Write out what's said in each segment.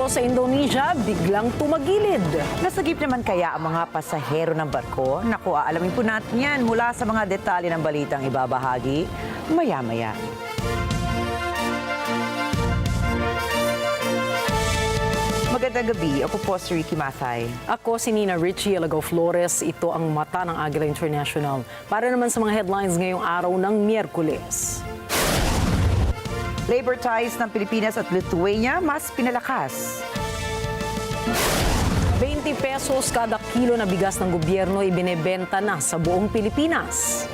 barko sa Indonesia biglang tumagilid. Nasagip naman kaya ang mga pasahero ng barko? Naku, aalamin po natin yan mula sa mga detalye ng balitang ibabahagi maya-maya. Magandang gabi. Ako po si Rikki Mathay. Ako si Rikki, Alagao, Flores. Ito ang mata ng Agila International. Para naman sa mga headlines ngayong araw ng Miyerkules. Labor ties ng Pilipinas at Lithuania mas pinalakas. 20 pesos kada kilo na bigas ng gobyerno ibinebenta na sa buong Pilipinas.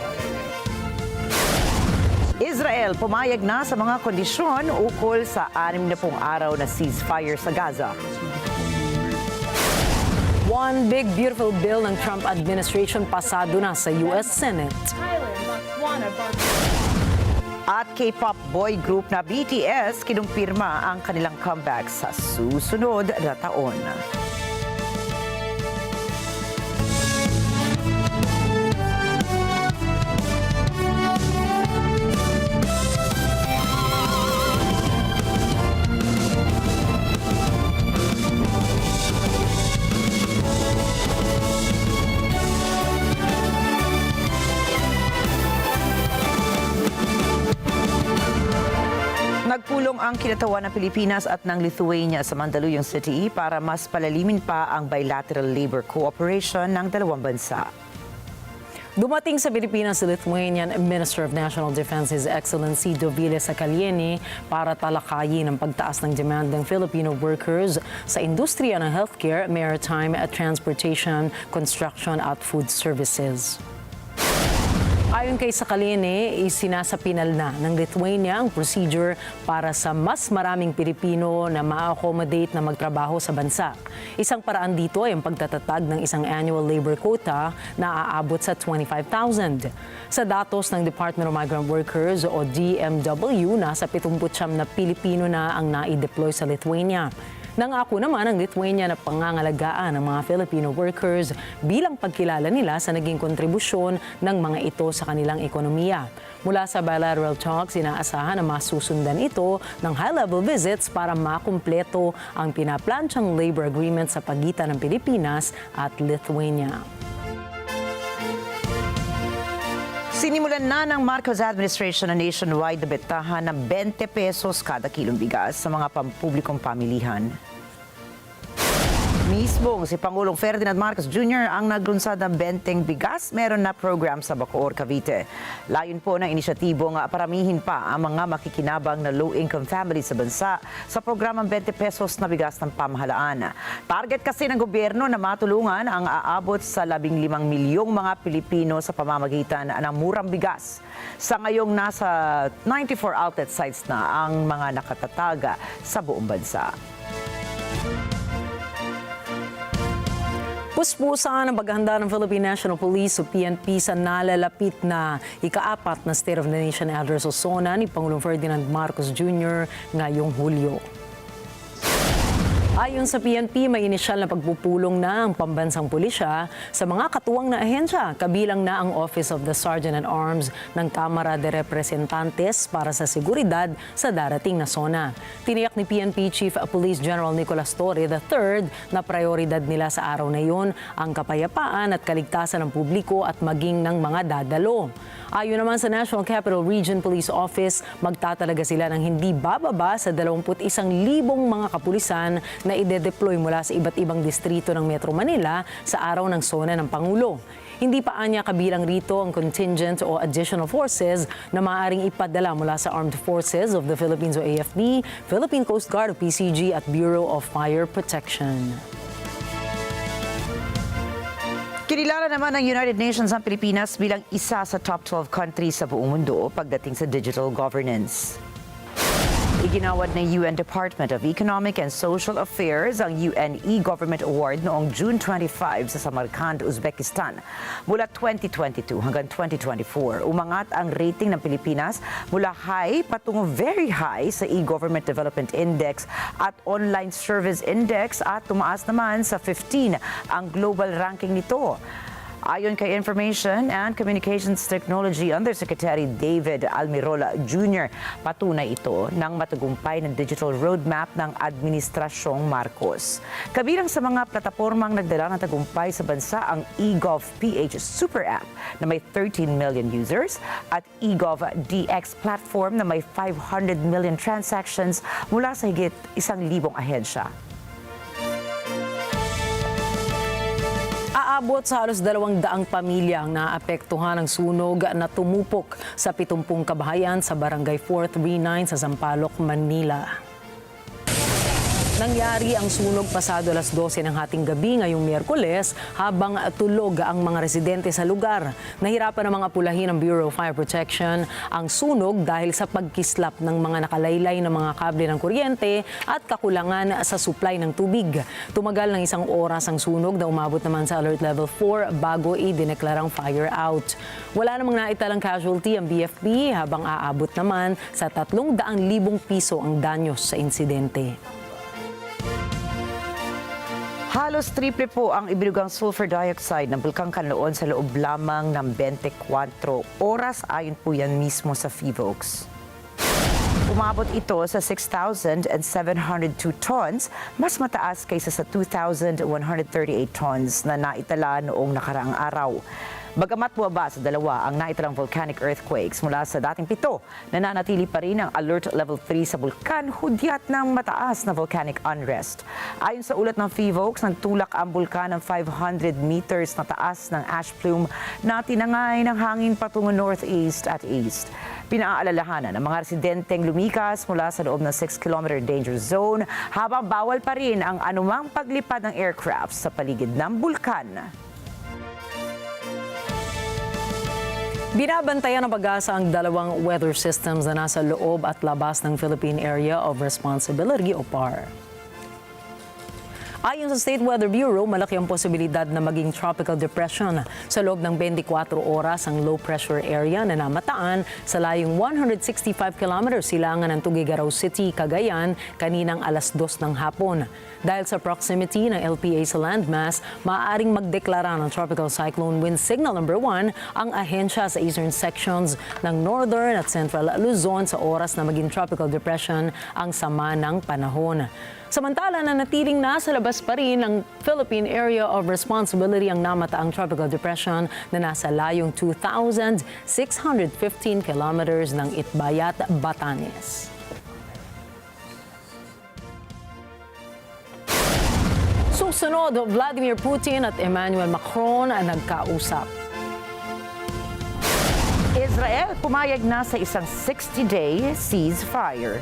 Israel pumayag na sa mga kondisyon ukol sa 60 araw na ceasefire sa Gaza. One big beautiful bill ng Trump administration pasado na sa US Senate. At K-pop boy group na BTS kinumpirma ang kanilang comeback sa susunod na taon. Nagpulong ang kinatawan ng Pilipinas at ng Lithuania sa Mandaluyong City para mas palalimin pa ang bilateral labor cooperation ng dalawang bansa. Dumating sa Pilipinas si Lithuanian Minister of National Defense His Excellency Dovile Sakalieni para talakayin ang pagtaas ng demand ng Filipino workers sa industriya ng healthcare, maritime, transportation, construction at food services. Ayon kay Sakalieni, isinasapinal na ng Lithuania ang procedure para sa mas maraming Pilipino na ma-accommodate na magtrabaho sa bansa. Isang paraan dito ay ang pagtatatag ng isang annual labor quota na aabot sa 25,000. Sa datos ng Department of Migrant Workers o DMW, nasa 79 na Pilipino na ang nai-deploy sa Lithuania. Nangako naman ang Lithuania na pangangalagaan ng mga Filipino workers bilang pagkilala nila sa naging kontribusyon ng mga ito sa kanilang ekonomiya. Mula sa bilateral talks, inaasahan na masusundan ito ng high-level visits para makumpleto ang pinaplansyang labor agreement sa pagitan ng Pilipinas at Lithuania. Sinimulan na ng Marcos administration na nationwide na bentahan ng 20 pesos kada kilong bigas sa mga pampublikong pamilihan. Mismong si Pangulong Ferdinand Marcos Jr. ang naglunsad ng 20 bigas, meron na program sa Bacoor, Cavite. Layon po ng inisyatibong paramihin pa ang mga makikinabang na low-income families sa bansa sa programang 20 pesos na bigas ng pamahalaan. Target kasi ng gobyerno na matulungan ang aabot sa 15 milyong mga Pilipino sa pamamagitan ng murang bigas. Sa ngayong nasa 94 outlet sites na ang mga nakatataga sa buong bansa. Puspusan ang paghahanda ng Philippine National Police o PNP sa nalalapit na ika-4 na State of the Nation address o SONA ni Pangulong Ferdinand Marcos Jr. ngayong Hulyo. Ayon sa PNP, may inisyal na pagpupulong na ang pambansang pulisya sa mga katuwang na ahensya, kabilang na ang Office of the Sergeant at Arms ng Kamara de Representantes para sa seguridad sa darating na SONA. Tiniyak ni PNP Chief Police General Nicolas Torre III na prioridad nila sa araw na iyon ang kapayapaan at kaligtasan ng publiko at maging ng mga dadalo. Ayon naman sa National Capital Region Police Office, magtatalaga sila ng hindi bababa sa 21,000 mga kapulisan na ide-deploy mula sa iba't ibang distrito ng Metro Manila sa araw ng SONA ng Pangulo. Hindi pa anya kabilang rito ang contingent o additional forces na maaaring ipadala mula sa Armed Forces of the Philippines o AFP, Philippine Coast Guard o PCG at Bureau of Fire Protection. Kinilala naman ng United Nations ang Pilipinas bilang isa sa top 12 countries sa buong mundo pagdating sa digital governance. Iginawad ng UN Department of Economic and Social Affairs ang UN E-Government Award noong June 25 sa Samarkand, Uzbekistan. Mula 2022 hanggang 2024, umangat ang rating ng Pilipinas mula high patungo very high sa E-Government Development Index at Online Service Index at tumaas naman sa 15 ang global ranking nito. Ayon kay Information and Communications Technology Undersecretary David Almirola Jr., patunay ito ng matagumpay ng digital roadmap ng Administrasyong Marcos. Kabilang sa mga platapormang nagdala ng tagumpay sa bansa ang eGov PH Super App na may 13 million users at eGov DX platform na may 500 million transactions mula sa higit 1,000 ahensya. Aabot sa halos 200 pamilya ang naapektuhan ng sunog na tumupok sa 70 kabahayan sa Barangay 439 sa Sampaloc, Manila. Nangyari ang sunog pasado alas 12 ng hating gabi ngayong Miyerkules habang tulog ang mga residente sa lugar. Nahirapan ng mga pulahin ng Bureau of Fire Protection ang sunog dahil sa pagkislap ng mga nakalaylay na mga kable ng kuryente at kakulangan sa supply ng tubig. Tumagal ng 1 oras ang sunog na umabot naman sa Alert Level 4 bago idineklarang fire out. Wala namang naitalang casualty ang BFP habang aabot naman sa 300,000 piso ang danyos sa insidente. Halos triple po ang ibinugang sulfur dioxide ng Bulkang Kanloon sa loob lamang ng 24 oras ayon po yan mismo sa PHIVOLCS. Umabot ito sa 6,702 tons, mas mataas kaysa sa 2,138 tons na naitala noong nakaraang araw. Bagamat buwaba sa 2 ang naitalang volcanic earthquakes mula sa dating 7, nananatili pa rin ang Alert Level 3 sa bulkan, hudyat ng mataas na volcanic unrest. Ayon sa ulat ng PHIVOLCS, nagtulak ang bulkan ng 500 meters na taas ng ash plume na tinangay ng hangin patungo northeast at east. Pinaalalahanan ng mga residenteng lumikas mula sa loob ng 6-kilometer danger zone habang bawal pa rin ang anumang paglipad ng aircraft sa paligid ng bulkan. Binabantayan ng pag-asa ang 2 weather systems na nasa loob at labas ng Philippine Area of Responsibility o PAR. Ayon sa State Weather Bureau, malaki ang posibilidad na maging tropical depression sa loob ng 24 oras ang low pressure area na namataan sa layong 165 kilometers silangan ng Tuguegarao City, Cagayan, kaninang alas 2 ng hapon. Dahil sa proximity ng LPA sa landmass, maaaring magdeklara ng Tropical Cyclone Wind Signal number 1 ang ahensya sa eastern sections ng Northern at Central Luzon sa oras na maging tropical depression ang sama ng panahon. Samantala, nanatiling nasa labas pa rin ng Philippine Area of Responsibility ang namataang tropical depression na nasa layong 2,615 kilometers ng Itbayat, Batanes. Susunod, Vladimir Putin at Emmanuel Macron ang nagkausap. Israel pumayag na sa isang 60-day ceasefire.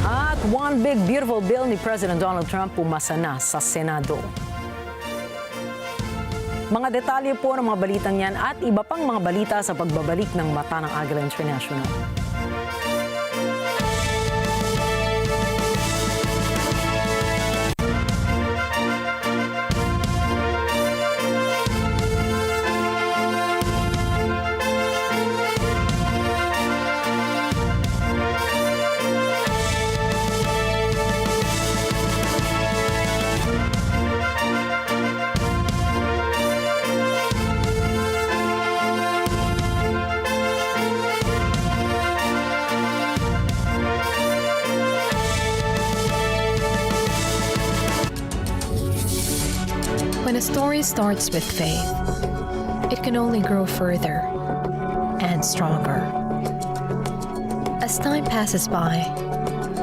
At one big beautiful bill ni President Donald Trump pumasa na sa Senado. Mga detalye po ng mga balitang yan at iba pang mga balita sa pagbabalik ng Mata ng Agila International. When a story starts with faith, it can only grow further and stronger. As time passes by,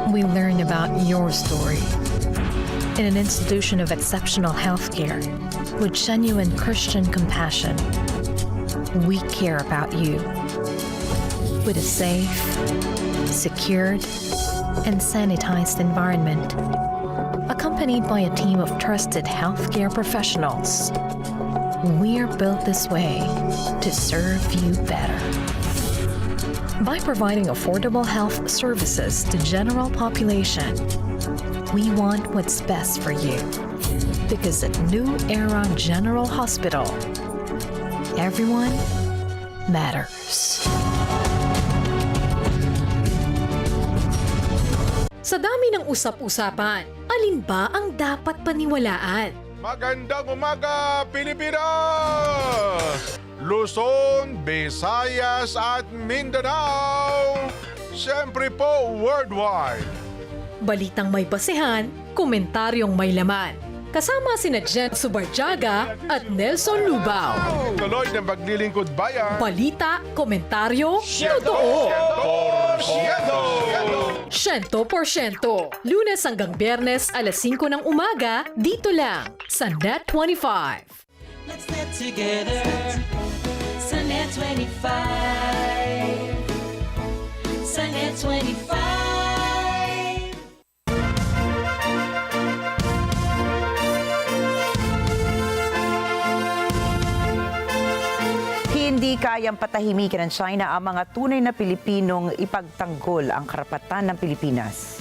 we learn about your story. In an institution of exceptional healthcare with genuine Christian compassion, we care about you. With a safe, secured, and sanitized environment, accompanied by a team of trusted healthcare professionals, we're built this way to serve you better. By providing affordable health services to general population, we want what's best for you. Because at New Era General Hospital, everyone matters. Sa dami ng usap-usapan, alin ba ang dapat paniwalaan? Magandang umaga, Pilipinas! Luzon, Visayas at Mindanao. Siyempre po, worldwide. Balitang may basehan, komentaryong may laman. Kasama sina Jen Subarjaga at Nelson Lubao. Tuloy ng maglilingkod bayan. Balita, komentaryo, totoo. 100%. 100%. Lunes hanggang Biyernes, alas 5 ng umaga, dito lang sa NET25. Let's knit together sa NET25. Sa NET25. Hindi kayang patahimikin ng China ang mga tunay na Pilipinong ipagtanggol ang karapatan ng Pilipinas.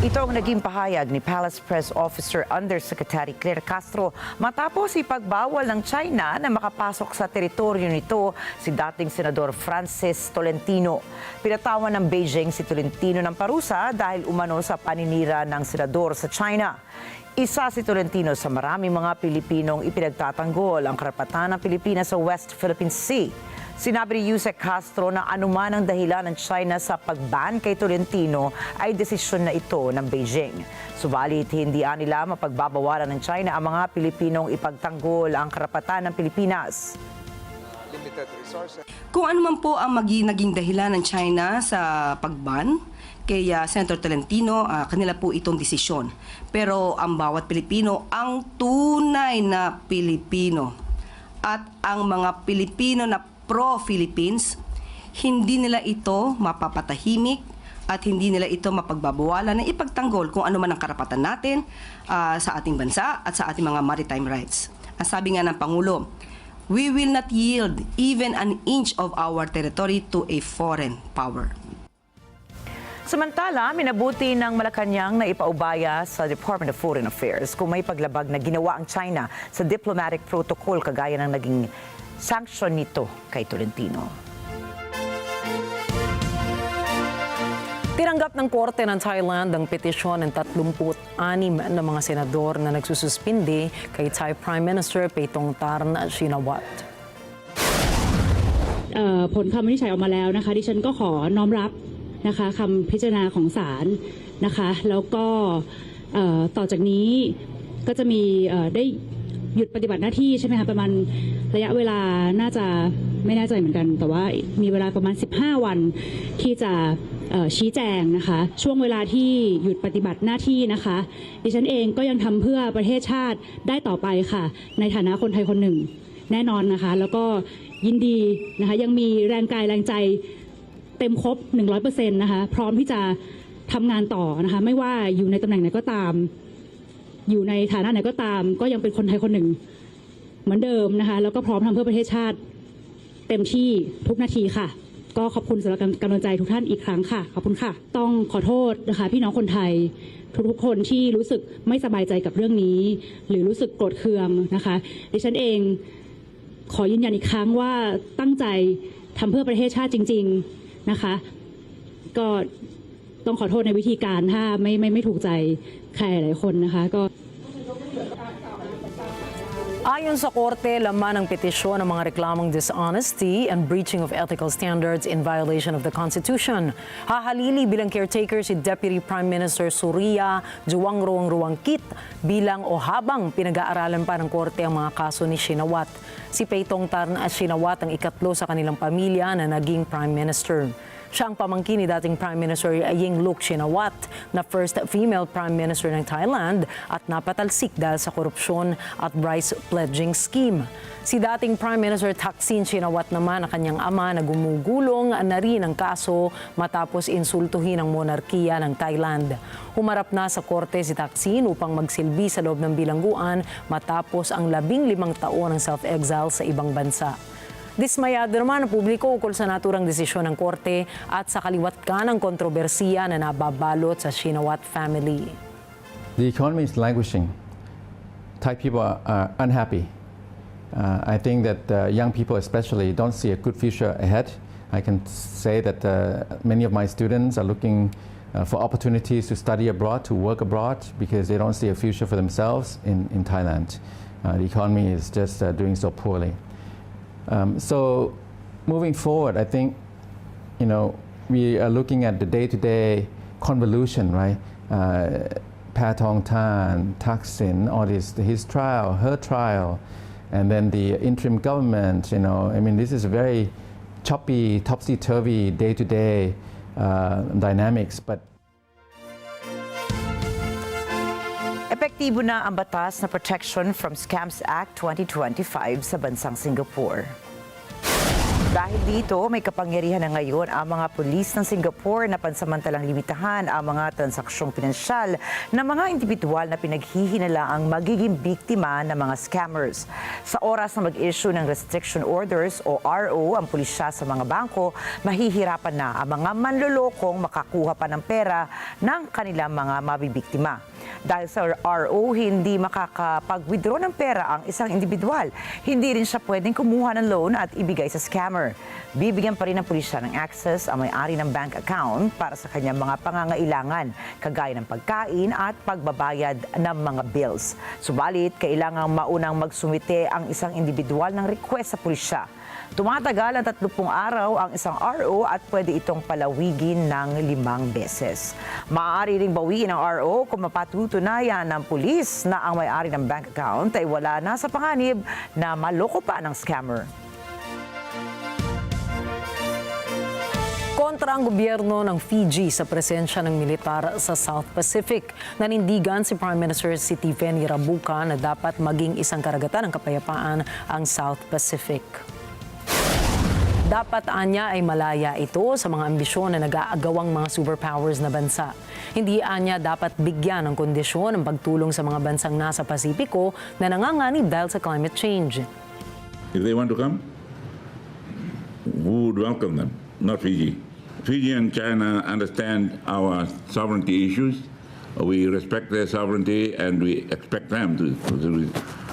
Ito ang naging pahayag ni Palace Press Officer Undersecretary Claire Castro matapos ipagbawal ng China na makapasok sa teritoryo nito si dating Senador Francis Tolentino. Pinatawan ng Beijing si Tolentino ng parusa dahil umano sa paninira ng senador sa China. Isa si Tolentino sa maraming mga Pilipinong ipinagtatanggol ang karapatan ng Pilipinas sa West Philippine Sea. Sinabi ni Yusek Castro na anuman ang dahilan ng China sa pag-ban kay Tolentino ay desisyon na ito ng Beijing. Subalit, hindi nila mapagbabawalan ng China ang mga Pilipinong ipagtanggol ang karapatan ng Pilipinas. Kung ano man po ang naging dahilan ng China sa pag-ban kay Senator Tolentino, kanila po itong desisyon. Pero ang bawat Pilipino, ang tunay na Pilipino at ang mga Pilipino na pro-Philippines, hindi nila ito mapapatahimik at hindi nila ito mapagbabawalan na ipagtanggol kung ano man ang karapatan natin sa ating bansa at sa ating mga maritime rights. Ang sabi nga ng Pangulo, we will not yield even an inch of our territory to a foreign power. Samantala, minabuti ng Malacanang na ipaubaya sa Department of Foreign Affairs kung may paglabag na ginawa ang China sa diplomatic protocol kagaya ng naging sanction nito kay Tolentino. Tinanggap ng Korte ng Thailand ang petisyon ng 36 na mga senador na nagsususpindi kay Thai Prime Minister Paetongtarn Shinawat. ผลคำวินิจฉัยออกมาแล้วนะคะดิฉันก็ขอน้อมรับนะคะคำพิจารณาของศาลนะคะแล้วก็ต่อจากนี้ก็จะมีได้หยุดปฏิบัติหน้าที่ใช่ไหมคะประมาณระยะเวลาน่าจะไม่แน่ใจเหมือนกันแต่ว่ามีเวลาประมาณ15 วันที่จะชี้แจงนะคะช่วงเวลาที่หยุดปฏิบัติหน้าที่นะคะดิฉันเองก็ยังทำเพื่อประเทศชาติได้ต่อไปค่ะในฐานะคนไทยคนหนึ่งแน่นอนนะคะแล้วก็ยินดีนะคะยังมีแรงกายแรงใจเต็มครบ 100% นะคะพร้อมที่จะทำงานต่อนะคะไม่ว่าอยู่ในตำแหน่งไหนก็ตามอยู่ในฐานะไหนก็ตามก็ยังเป็นคนไทยคนหนึ่งเหมือนเดิมนะคะแล้วก็พร้อมทำเพื่อประเทศชาติเต็มที่ทุกนาทีค่ะก็ขอบคุณสำหรับกำลังใจทุกท่านอีกครั้งค่ะขอบคุณค่ะต้องขอโทษนะคะพี่น้องคนไทยทุกๆคนที่รู้สึกไม่สบายใจกับเรื่องนี้หรือรู้สึกโกรธเคืองนะคะดิฉันเองขอยืนยันอีกครั้งว่าตั้งใจทำเพื่อประเทศชาติจริงๆนะคะก็ต้องขอโทษในวิธีการถ้าไม่ถูกใจใครหลายคนนะคะก็ Ayon sa Korte, laman ng petisyon ng mga reklamong dishonesty and breaching of ethical standards in violation of the Constitution. Hahalili bilang caretaker si Deputy Prime Minister Surya Juwangruang-Ruangkit bilang o habang pinag-aaralan pa ng Korte ang mga kaso ni Shinawat. Si Paetongtarn Shinawat ang ikatlo sa kanilang pamilya na naging Prime Minister. Siya ang pamangkin ni dating Prime Minister Yingluck Shinawat na first female Prime Minister ng Thailand at napatalsik dahil sa korupsyon at rice pledging scheme. Si dating Prime Minister Thaksin Shinawat naman na kanyang ama na gumugulong na rin ang kaso matapos insultuhin ang monarkiya ng Thailand. Humarap na sa korte si Thaksin upang magsilbi sa loob ng bilangguan matapos ang 15 taon ng self-exile sa ibang bansa. Dismayado naman ang publiko ukol sa naturang desisyon ng korte at sa kaliwat ka ng kontrobersiya na nababalot sa Shinawat family. The economy is languishing. Thai people are unhappy. I think that young people especially don't see a good future ahead. I can say that many of my students are looking for opportunities to study abroad, to work abroad, because they don't see a future for themselves in Thailand. The economy is just doing so poorly. So moving forward, I think, we are looking at the day-to-day convolution, right? Patong Tan, Thaksin, all this, his trial, her trial, and then the interim government, this is a very choppy, topsy-turvy, day-to-day dynamics, but Epektibo na ang batas na Protection from Scams Act 2025 sa bansang Singapore. Dahil dito, may kapangyarihan na ngayon ang mga pulis ng Singapore na pansamantalang limitahan ang mga transaksyon pinansyal ng mga individual na pinaghihinalaang magiging biktima ng mga scammers. Sa oras na mag-issue ng restriction orders o RO ang pulisya sa mga bangko, mahihirapan na ang mga manlolokong makakuha pa ng pera ng kanilang mga mabibiktima. Dahil sa RO, hindi makakapag-withdraw ng pera ang isang individual. Hindi rin siya pwedeng kumuha ng loan at ibigay sa scammer. Bibigyan pa rin ng pulisya ng access ang may-ari ng bank account para sa kanyang mga pangangailangan, kagaya ng pagkain at pagbabayad ng mga bills. Subalit, kailangang maunang magsumite ang isang individual ng request sa pulisya. Tumatagal ang 30 araw ang isang RO at pwede itong palawigin ng 5 beses. Maaari ring bawiin ang RO kung mapatutunayan ng pulis na ang may-ari ng bank account ay wala na sa panganib na maloko pa ng scammer. Kontra ang gobyerno ng Fiji sa presensya ng militar sa South Pacific. Nanindigan si Prime Minister Sitiveni Rabuka na dapat maging isang karagatan ng kapayapaan ang South Pacific. Dapat anya ay malaya ito sa mga ambisyon na nag-aagawang mga superpowers na bansa. Hindi anya dapat bigyan ng kondisyon ang pagtulong sa mga bansang nasa Pasipiko na nanganganib dahil sa climate change. If they want to come, we would welcome them, not Fiji. Fiji and China understand our sovereignty issues. We respect their sovereignty and we expect them to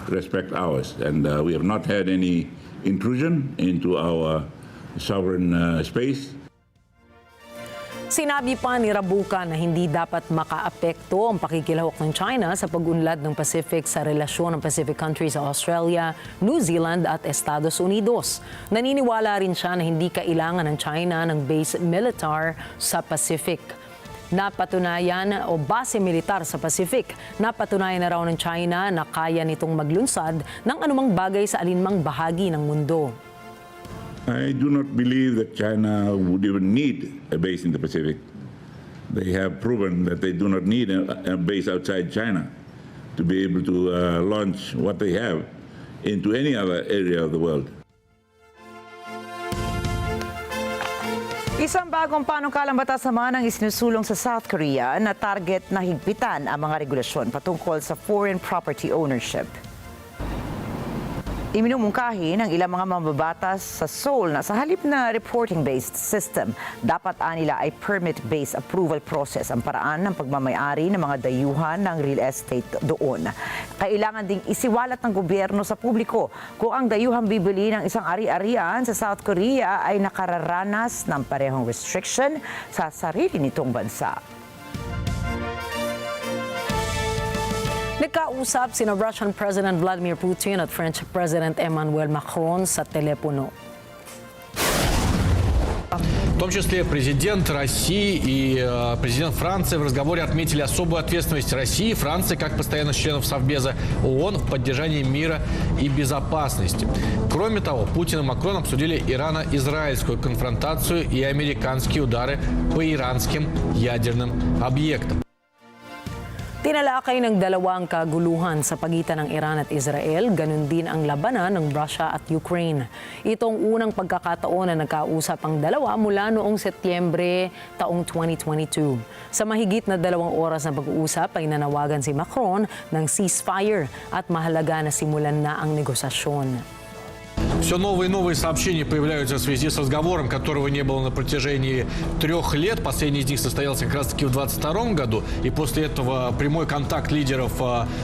respect ours. And we have not had any intrusion into our sovereign space. Sinabi pa ni Rabuka na hindi dapat makaapekto ang pakikilahok ng China sa pag-unlad ng Pacific sa relasyon ng Pacific countries sa Australia, New Zealand at Estados Unidos. Naniniwala rin siya na hindi kailangan ng China ng base militar sa Pacific. Napatunayan o base militar sa Pacific. Napatunayan na raw ng China na kaya nitong maglunsad ng anumang bagay sa alinmang bahagi ng mundo. I do not believe that China would even need a base in the Pacific. They have proven that they do not need a base outside China to be able to launch what they have into any other area of the world. Isang bagong panukalang batas naman ang isinusulong sa South Korea na target na higpitan ang mga regulasyon patungkol sa foreign property ownership. Iminumungkahi ng ilang mga mambabatas sa Seoul na sa halip na reporting-based system, dapat nila ay permit-based approval process ang paraan ng pagmamayari ng mga dayuhan ng real estate doon. Kailangan ding isiwalat ng gobyerno sa publiko kung ang dayuhang bibili ng isang ari-arian sa South Korea ay nakararanas ng parehong restriction sa sarili nitong bansa. Nagkausap sina Russian President Vladimir Putin at French President Emmanuel Macron sa telepono. В том числе президент России и президент Франции в разговоре отметили особую ответственность России и Франции как постоянных членов Совбеза ООН в поддержании мира и безопасности. Кроме того, Путин и Макрон обсудили ирано-израильскую конфронтацию и американские удары по иранским ядерным объектам. Tinalakay ng dalawang kaguluhan sa pagitan ng Iran at Israel, ganun din ang labanan ng Russia at Ukraine. Itong unang pagkakataon na nagkausap ang dalawa mula noong Setyembre taong 2022. Sa mahigit na 2 oras na pag-uusap ay nanawagan si Macron ng ceasefire at mahalaga na simulan na ang negosasyon. Все новые и новые сообщения появляются в связи с разговором, которого не было на протяжении 3 лет. Последний из них состоялся как раз-таки в 2022 году. И после этого прямой контакт лидеров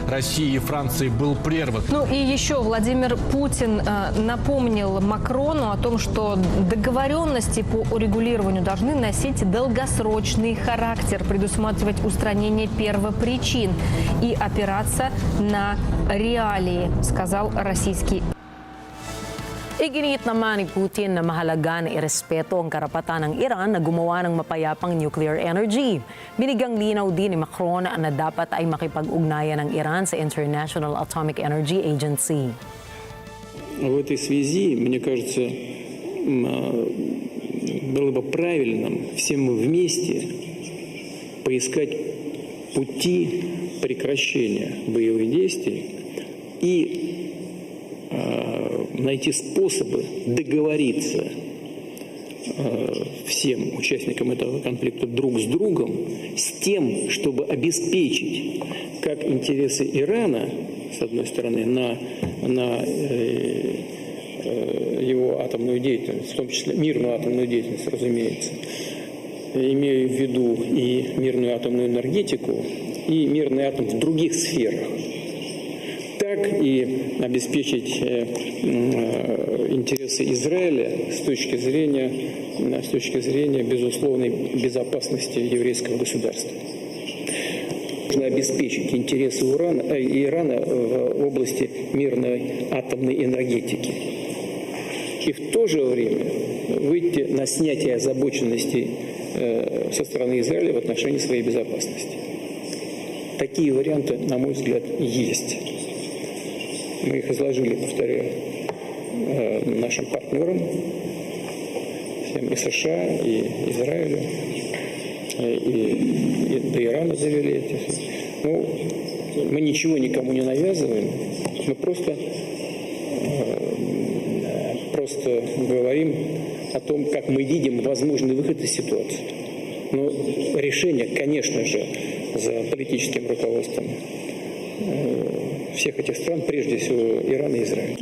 России и Франции был прерван. Ну и еще Владимир Путин напомнил Макрону о том, что договоренности по урегулированию должны носить долгосрочный характер, предусматривать устранение первопричин и опираться на реалии, сказал российский. Iginiit naman ni Putin na mahalaga na irespeto ang karapatan ng Iran na gumawa ng mapayapang nuclear energy. Binigyang linaw din ni Macron na dapat ay makipag-ugnayan ng Iran sa International Atomic Energy Agency. В этой связи, мне кажется, было бы правильным всем вместе поискать пути прекращения боевых действий и найти способы договориться всем участникам этого конфликта друг с другом с тем, чтобы обеспечить как интересы Ирана, с одной стороны, на его атомную деятельность, в том числе мирную атомную деятельность, разумеется, имею в виду и мирную атомную энергетику, и мирный атом в других сферах, так и обеспечить интересы Израиля с точки зрения безусловной безопасности еврейского государства. Нужно обеспечить интересы Ирана в области мирной атомной энергетики. И в то же время выйти на снятие озабоченности со стороны Израиля в отношении своей безопасности. Такие варианты, на мой взгляд, есть. Мы их изложили, повторяю, нашим партнерам, всем и США, и Израилю, и до Ирана довели эти. Ну, мы ничего никому не навязываем, мы просто говорим о том, как мы видим возможный выход из ситуации. Но решение, конечно же, за политическим руководством всех этих стран, прежде всего Ирана и Израиль.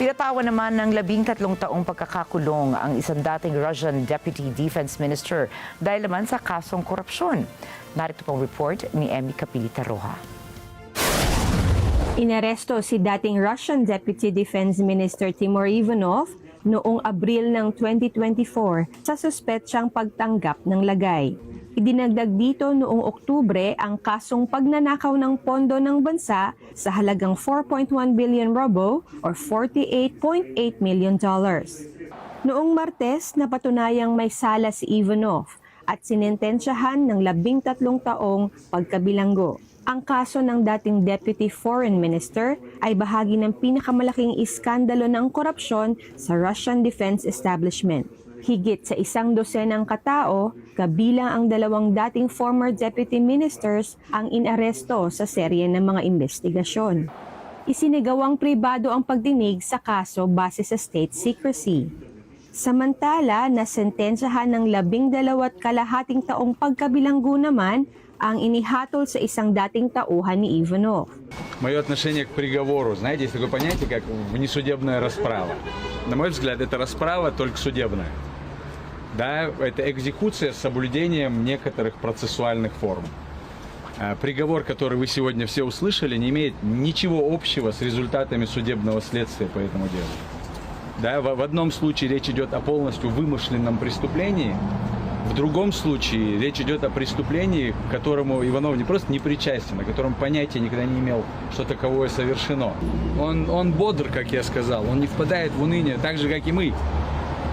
Pinatawan naman ng 13 taong pagkakakulong ang isang dating Russian Deputy Defense Minister dahil naman sa kasong korupsyon. Narito pong report ni Emmy Capilita-Roja. Inaresto si dating Russian Deputy Defense Minister Timur Ivanov noong Abril ng 2024 sa suspetsang pagtanggap ng lagay. Idinagdag dito noong Oktubre ang kasong pagnanakaw ng pondo ng bansa sa halagang 4.1 billion ruble or $48.8 million. Noong Martes, napatunayang may sala si Ivanov at sinentensyahan ng 13 taong pagkabilanggo. Ang kaso ng dating Deputy Foreign Minister ay bahagi ng pinakamalaking iskandalo ng korupsyon sa Russian defense establishment. Higit sa 100 katao, kabilang ang 2 dating former deputy ministers ang inaresto sa serye ng mga investigasyon. Isinagawang pribado ang pagdinig sa kaso base sa state secrecy. Samantala, nasentensyahan ng 12.5 taong pagkabilanggo naman ang inihatol sa isang dating tauhan ni Ivanov. Мое отношение к приговору, знаете, есть такое понятие, как внесудебная расправа. На мой взгляд, это расправа только судебная. Да, это экзекуция с соблюдением некоторых процессуальных форм. Приговор, который вы сегодня все услышали, не имеет ничего общего с результатами судебного следствия по этому делу. Да, в одном случае речь идет о полностью вымышленном преступлении, в другом случае речь идет о преступлении, к которому Иванов не просто не причастен, о котором понятия никогда не имел, что таковое совершено. Он бодр, как я сказал, он не впадает в уныние, так же, как и мы.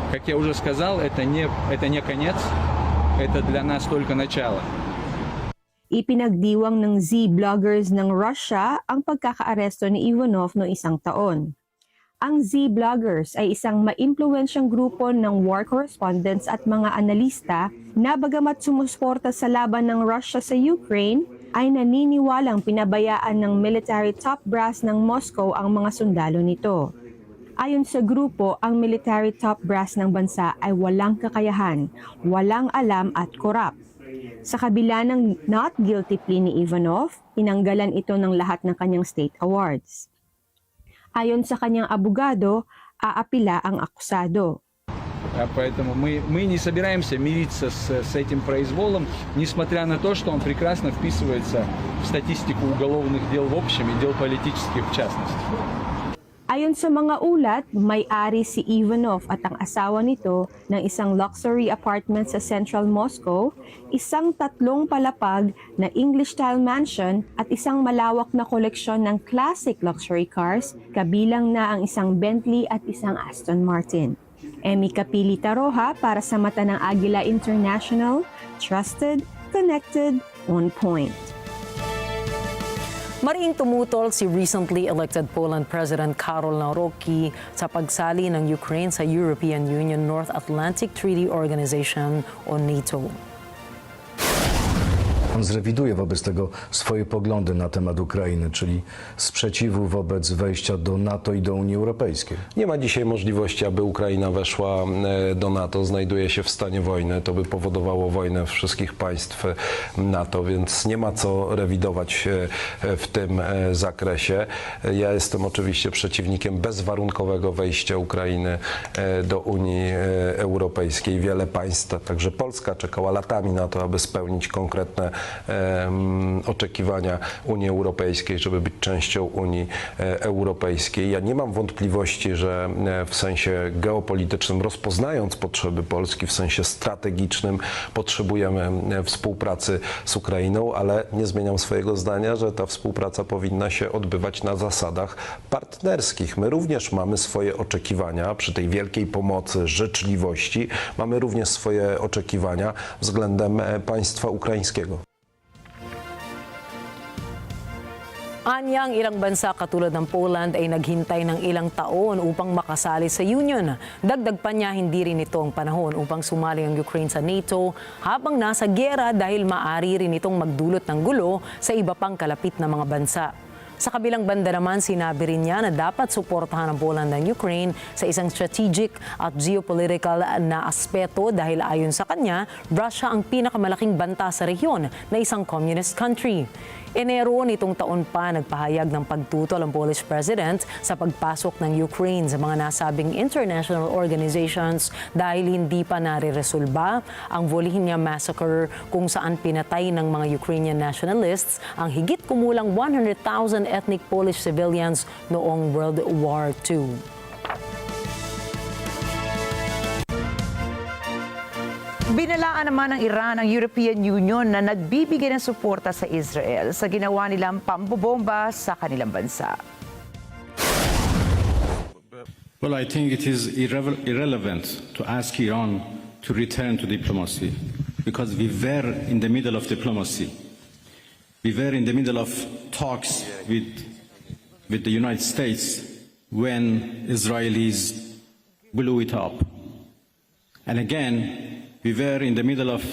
Как я уже сказал, это не конец, это для нас только начало. Ipinagdiwang ng Z-bloggers ng Russia ang pagkakaaresto ni Ivanov noong 1 taon. Ang Z-bloggers ay isang maimpluwensyang grupo ng war correspondents at mga analista na bagamat sumusuporta sa laban ng Russia sa Ukraine, ay naniniwalang pinabayaan ng military top brass ng Moscow ang mga sundalo nito. Ayon sa grupo, ang military top brass ng bansa ay walang kakayahan, walang alam at korap. Sa kabila ng not guilty plea ni Ivanov, tinanggalan ito ng lahat ng kanyang state awards. Ayon sa kanyang abogado, aapila ang akusado. Поэтому мы не собираемся мириться с этим произволом, несмотря на то, что он прекрасно вписывается в статистику уголовных дел в общем и дел политических в частности. Ayon sa mga ulat, may-ari si Ivanov at ang asawa nito ng isang luxury apartment sa Central Moscow, isang 3 palapag na English-style mansion at isang malawak na koleksyon ng classic luxury cars, kabilang na ang isang Bentley at isang Aston Martin. Emmy Kapilita Roja para sa mata ng Agila International, trusted, connected, on point. Mariing tumutol si recently elected Poland President Karol Nawrocki sa pagsali ng Ukraine sa European Union North Atlantic Treaty Organization o NATO. On zrewiduje wobec tego swoje poglądy na temat Ukrainy, czyli sprzeciwu wobec wejścia do NATO i do Unii Europejskiej. Nie ma dzisiaj możliwości, aby Ukraina weszła do NATO. Znajduje się w stanie wojny. To by powodowało wojnę wszystkich państw NATO, więc nie ma co rewidować w tym zakresie. Ja jestem oczywiście przeciwnikiem bezwarunkowego wejścia Ukrainy do Unii Europejskiej. Wiele państw, także Polska, czekała latami na to, aby spełnić konkretne oczekiwania Unii Europejskiej, żeby być częścią Unii Europejskiej. Ja nie mam wątpliwości, że w sensie geopolitycznym, rozpoznając potrzeby Polski, w sensie strategicznym potrzebujemy współpracy z Ukrainą, ale nie zmieniam swojego zdania, że ta współpraca powinna się odbywać na zasadach partnerskich. My również mamy swoje oczekiwania przy tej wielkiej pomocy, życzliwości. Mamy również swoje oczekiwania względem państwa ukraińskiego. Anyang ilang bansa katulad ng Poland ay naghintay ng ilang taon upang makasali sa Union. Dagdag pa niya, hindi rin ito ang panahon upang sumali ang Ukraine sa NATO habang nasa giyera dahil maaari rin itong magdulot ng gulo sa iba pang kalapit na mga bansa. Sa kabilang banda naman, sinabi rin niya na dapat suportahan ng Poland ang Ukraine sa isang strategic at geopolitical na aspeto dahil ayon sa kanya, Russia ang pinakamalaking banta sa rehiyon na isang communist country. Enero nitong taon pa nagpahayag ng pagtutol ang Polish President sa pagpasok ng Ukraine sa mga nasabing international organizations dahil hindi pa nare-resolba ang Volhynia Massacre kung saan pinatay ng mga Ukrainian nationalists ang higit kumulang 100,000 ethnic Polish civilians noong World War II. Binalaan naman ng Iran ang European Union na nagbibigay ng suporta sa Israel sa ginawa nilang pambobomba sa kanilang bansa. Well, I think it is irrelevant to ask Iran to return to diplomacy because we were in the middle of diplomacy. We were in the middle of talks with the United States when Israelis blew it up. And again, we were in the middle of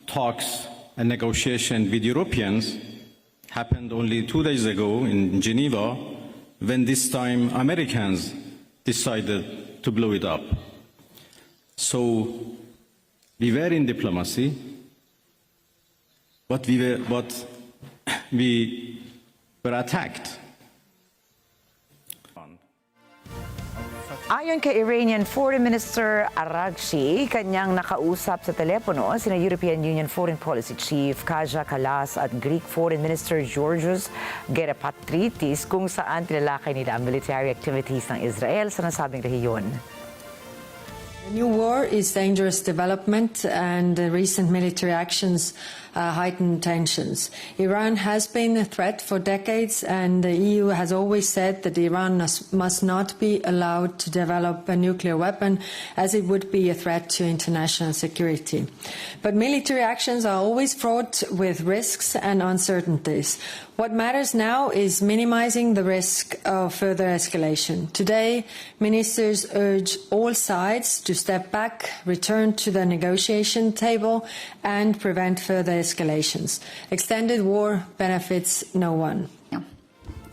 talks and negotiation with Europeans, happened only 2 days ago in Geneva, when this time Americans decided to blow it up. So we were in diplomacy, but we were attacked. Ayon kay Iranian Foreign Minister Araghchi, kanyang nakausap sa telepono sina European Union Foreign Policy Chief Kaja Kallas at Greek Foreign Minister Georgios Gerapatritis kung saan tinalakay nila ang military activities ng Israel sa nasabing rehiyon. The new war is dangerous development and recent military actions heighten tensions. Iran has been a threat for decades and the EU has always said that Iran must not be allowed to develop a nuclear weapon as it would be a threat to international security. But military actions are always fraught with risks and uncertainties. What matters now is minimizing the risk of further escalation. Today, ministers urge all sides to step back, return to the negotiation table, and prevent further escalations. Extended war benefits no one.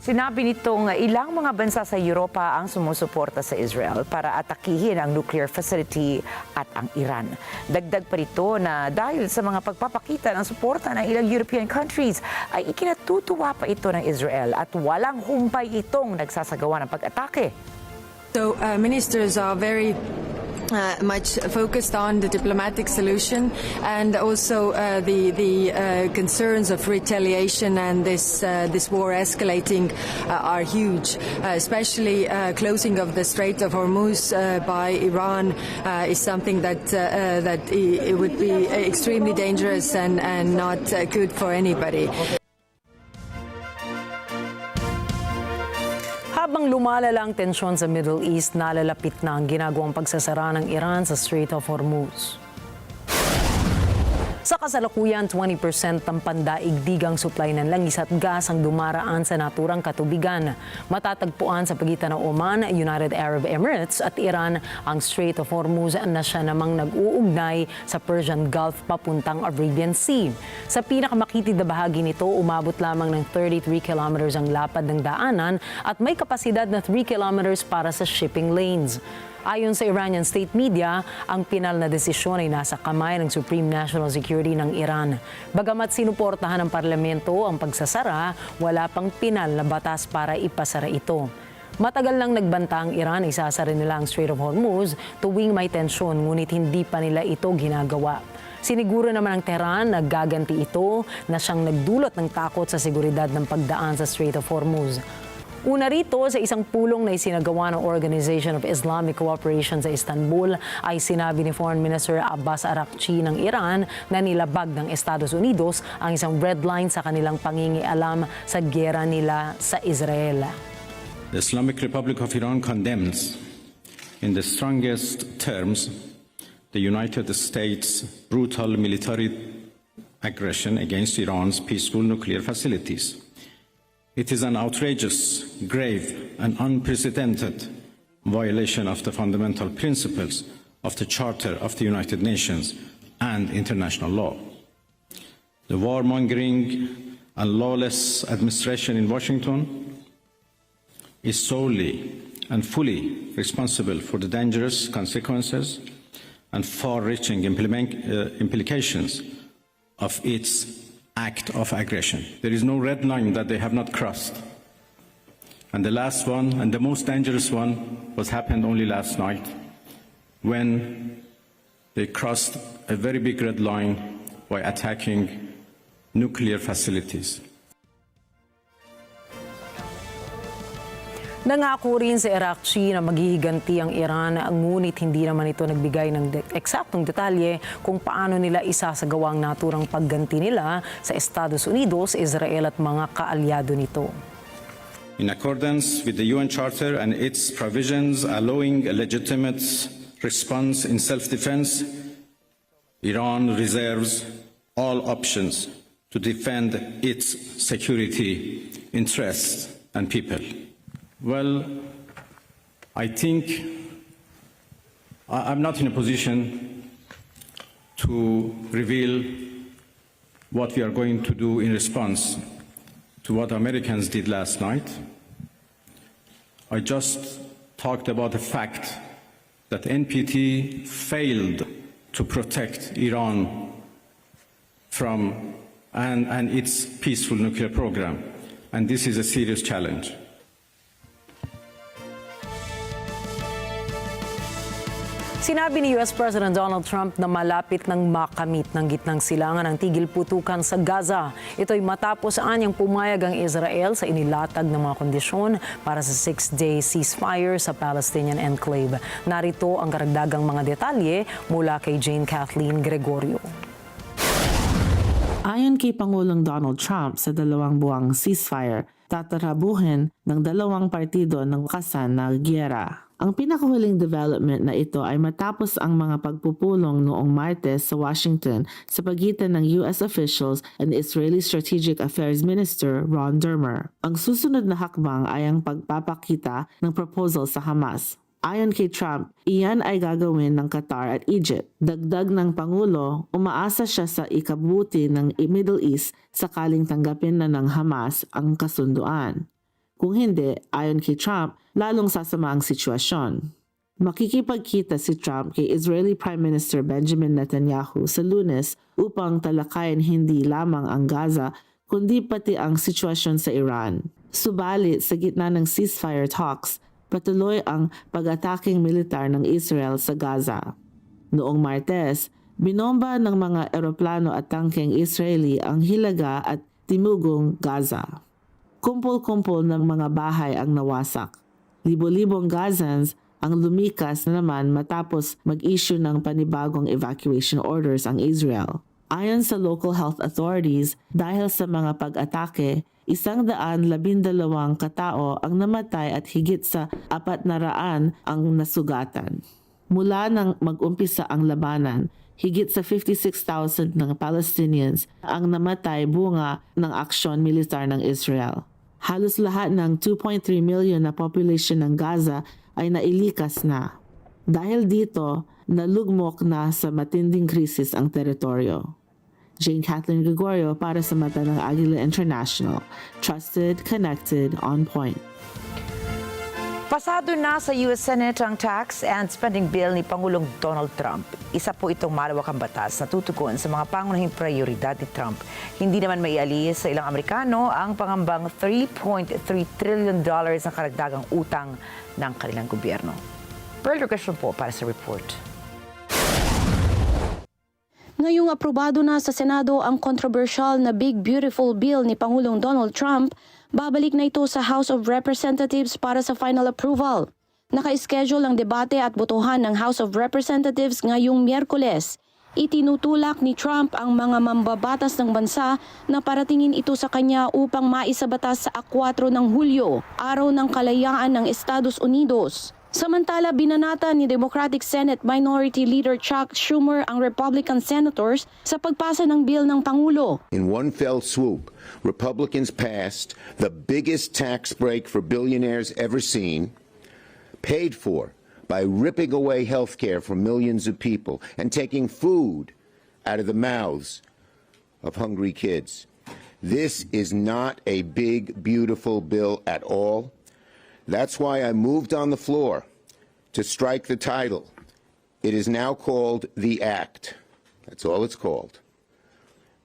Sinabi nitong ilang mga bansa sa Europa ang sumusuporta sa Israel para atakihin ang nuclear facility at ang Iran. Dagdag pa rito na dahil sa mga pagpapakita ng suporta ng ilang European countries ay ikinatutuwa pa ito ng Israel at walang humpay itong nagsasagawa ng pag-atake. So ministers are very much focused on the diplomatic solution and also the concerns of retaliation and this war escalating are huge. Especially closing of the Strait of Hormuz by Iran is something that it would be extremely dangerous and not good for anybody. Habang lumalala ang tensyon sa Middle East, nalalapit na ang ginagawang pagsasara ng Iran sa Strait of Hormuz. Sa kasalukuyan, 20% ng pandaigdigang supply ng langis at gas ang dumaraan sa naturang katubigan. Matatagpuan sa pagitan ng Oman, United Arab Emirates at Iran ang Strait of Hormuz na siya namang nag-uugnay sa Persian Gulf papuntang Arabian Sea. Sa pinakamakitid na bahagi nito, umabot lamang ng 33 kilometers ang lapad ng daanan at may kapasidad na 3 kilometers para sa shipping lanes. Ayon sa Iranian state media, ang pinal na desisyon ay nasa kamay ng Supreme National Security ng Iran. Bagamat sinuportahan ng parlamento ang pagsasara, wala pang pinal na batas para ipasara ito. Matagal nang nagbanta ang Iran, isasara nila ang Strait of Hormuz tuwing may tensyon, ngunit hindi pa nila ito ginagawa. Siniguro naman ng Tehran na gaganti ito na siyang nagdulot ng takot sa seguridad ng pagdaan sa Strait of Hormuz. Una rito, sa isang pulong na isinagawa ng Organization of Islamic Cooperation sa Istanbul, ay sinabi ni Foreign Minister Abbas Araghchi ng Iran na nilabag ng Estados Unidos ang isang red line sa kanilang pangingialam sa giyera nila sa Israel. The Islamic Republic of Iran condemns in the strongest terms the United States' brutal military aggression against Iran's peaceful nuclear facilities. It is an outrageous, grave, and unprecedented violation of the fundamental principles of the Charter of the United Nations and international law. The warmongering and lawless administration in Washington is solely and fully responsible for the dangerous consequences and far-reaching implications of its act of aggression. There is no red line that they have not crossed. And the last one, and the most dangerous one, was happened only last night when they crossed a very big red line by attacking nuclear facilities. Nangako rin sa Araghchi na maghihiganti ang Iran, ngunit hindi naman ito nagbigay ng eksaktong detalye kung paano nila isasagawa ang naturang pagganti nila sa Estados Unidos, Israel at mga kaalyado nito. In accordance with the UN Charter and its provisions allowing a legitimate response in self-defense, Iran reserves all options to defend its security interests and people. Well, I think I'm not in a position to reveal what we are going to do in response to what Americans did last night. I just talked about the fact that NPT failed to protect Iran from and its peaceful nuclear program, and this is a serious challenge. Sinabi ni US President Donald Trump na malapit nang makamit ng gitnang silangan ng tigil putukan sa Gaza. Ito'y matapos anyang pumayag ang Israel sa inilatag ng mga kondisyon para sa 6-day ceasefire sa Palestinian enclave. Narito ang karagdagang mga detalye mula kay Jane Kathleen Gregorio. Ayon kay Pangulong Donald Trump, sa 2 buwang ceasefire, tatarabuhin ng 2 partido ng wakasan na giyera. Ang pinakahuling development na ito ay matapos ang mga pagpupulong noong Martes sa Washington sa pagitan ng US officials and Israeli Strategic Affairs Minister Ron Dermer. Ang susunod na hakbang ay ang pagpapakita ng proposal sa Hamas. Ayon kay Trump, iyan ay gagawin ng Qatar at Egypt. Dagdag ng Pangulo, umaasa siya sa ikabuti ng Middle East sakaling tanggapin na ng Hamas ang kasunduan. Kung hindi, ayon kay Trump, lalong sasama ang sitwasyon. Makikipagkita si Trump kay Israeli Prime Minister Benjamin Netanyahu sa Lunes upang talakayin hindi lamang ang Gaza kundi pati ang sitwasyon sa Iran. Subalit sa gitna ng ceasefire talks, patuloy ang pag-ataking militar ng Israel sa Gaza. Noong Martes, binomba ng mga eroplano at tangkeng Israeli ang hilaga at timugong Gaza. Kumpol-kumpol ng mga bahay ang nawasak. Libo-libong Gazans ang lumikas na naman matapos mag-issue ng panibagong evacuation orders ang Israel. Ayon sa local health authorities, dahil sa mga pag-atake, 112 katao ang namatay at higit sa 400 ang nasugatan. Mula nang mag-umpisa ang labanan, higit sa 56,000 ng Palestinians ang namatay bunga ng aksyon militar ng Israel. Halos lahat ng 2.3 million na population ng Gaza ay nailikas na. Dahil dito, nalugmok na sa matinding krisis ang teritoryo. Jane Kathleen Gregorio para sa mata ng Agila International. Trusted, connected, on point. Pasado na sa US Senate ang tax and spending bill ni Pangulong Donald Trump. Isa po itong malawakang batas na tutugon sa mga pangunahing prioridad ni Trump. Hindi naman maialis sa ilang Amerikano ang pangambang $3.3 trillion na karagdagang utang ng kanilang gobyerno. Pearl Rocation po para sa report. Ngayong aprobado na sa Senado ang controversial na Big Beautiful Bill ni Pangulong Donald Trump, babalik na ito sa House of Representatives para sa final approval. Naka-schedule ang debate at botohan ng House of Representatives ngayong Miyerkules. Itinutulak ni Trump ang mga mambabatas ng bansa na paratingin ito sa kanya upang maisabatas sa 4 ng Hulyo, araw ng kalayaan ng Estados Unidos. Samantala, binanata ni Democratic Senate Minority Leader Chuck Schumer ang Republican senators sa pagpasa ng bill ng Pangulo. In one fell swoop, Republicans passed the biggest tax break for billionaires ever seen, paid for by ripping away health care for millions of people and taking food out of the mouths of hungry kids. This is not a big, beautiful bill at all. That's why I moved on the floor to strike the title. It is now called The Act. That's all it's called.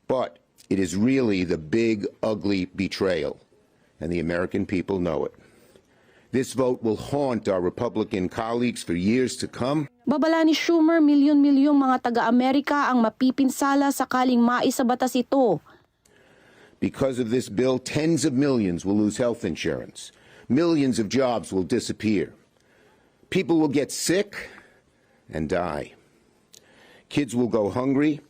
But it is really the big, ugly betrayal, and the American people know it. This vote will haunt our Republican colleagues for years to come. Babala ni Schumer, milyon-milyong mga taga-Amerika ang mapipinsala sakaling maisabatas ito. Because of this bill, tens of millions will lose health insurance. Millions of jobs will disappear. People will get sick and die. Kids will go hungry,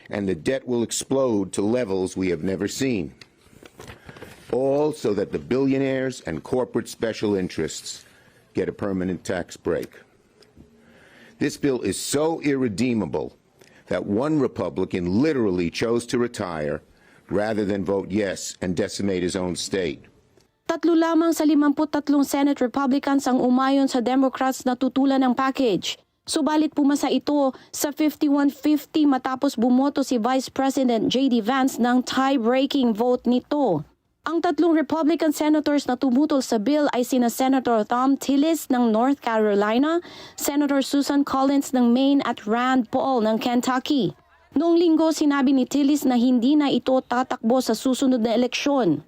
and the debt will explode to levels we have never seen. All so that the billionaires and corporate special interests get a permanent tax break. This bill is so irredeemable that one Republican literally chose to retire rather than vote yes and decimate his own state. 3 lamang sa 53 Senate Republicans ang umayon sa Democrats na tutulan ng package. Subalit pumasa ito sa 51-50 matapos bumoto si Vice President J.D. Vance ng tie-breaking vote nito. Ang 3 Republican senators na tumutol sa bill ay sina Senator Thom Tillis ng North Carolina, Senator Susan Collins ng Maine at Rand Paul ng Kentucky. Noong linggo sinabi ni Tillis na hindi na ito tatakbo sa susunod na eleksyon.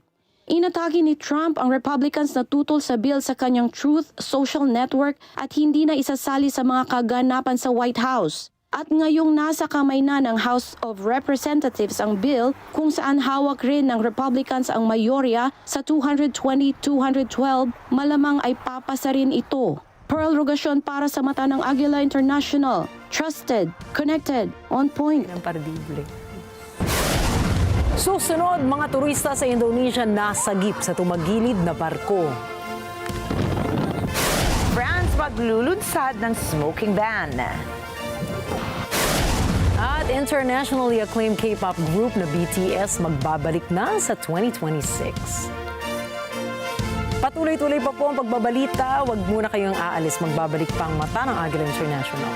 Inatake ni Trump ang Republicans na tutol sa bill sa kanyang Truth Social Network at hindi na isasali sa mga kaganapan sa White House. At ngayong nasa kamay na ng House of Representatives ang bill kung saan hawak rin ng Republicans ang mayorya sa 220-212, malamang ay papasa rin ito. Pearl Rogacion para sa mata ng Agila International. Trusted, connected, on point. Susunod, mga turista sa Indonesia nasagip sa tumagilid na barko. France maglulunsad ng smoking ban. At internationally acclaimed K-pop group na BTS magbabalik na sa 2026. Patuloy-tuloy pa po ang pagbabalita. Huwag muna kayong aalis. Magbabalik pa ang mata ng Agila International.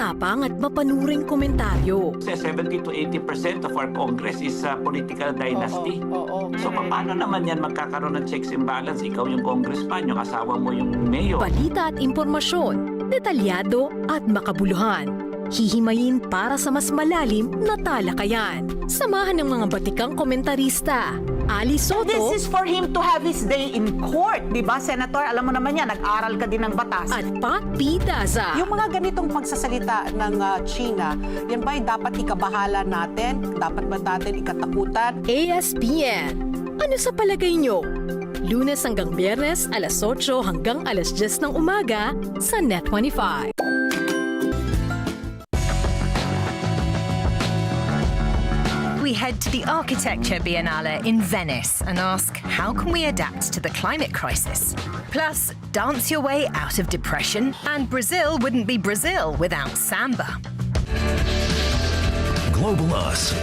matapang at mapanuring komentaryo. 70 to 80% of our Congress is political dynasty. So paano naman yan magkakaroon ng checks and balance? Ikaw yung congressman, yung asawa mo yung mayor. Balita at impormasyon, detalyado at makabuluhan. Hihimayin para sa mas malalim na talakayan. Samahan ng mga batikang komentarista. Ali Soto. This is for him to have his day in court, di ba, Senator? Alam mo naman yan, nag-aral ka din ng batas. At Pat Pidaza. Yung mga ganitong pagsasalita ng China, yan ba'y dapat ikabahala natin? Dapat ba natin ikatakutan? ASPN. Ano sa palagay nyo? Lunes hanggang Biyernes, alas 8 hanggang alas 10 ng umaga sa NET25. We head to the Architecture Biennale in Venice and ask, how can we adapt to the climate crisis? Plus, dance your way out of depression, and Brazil wouldn't be Brazil without samba. Global Us.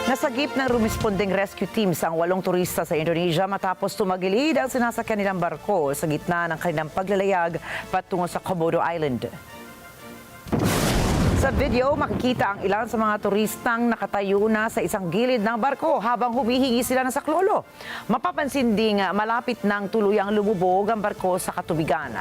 Nasagip ng rumisponding rescue teams ang 8 turista sa Indonesia matapos tumagilid ang sinasakyan nilang barko sa gitna ng kanilang paglalayag patungo sa Komodo Island. Sa video, makikita ang ilan sa mga turistang nakatayo na sa isang gilid ng barko habang humihingi sila ng saklolo. Mapapansin ding malapit ng tuluyang lumubog ang barko sa katubigan.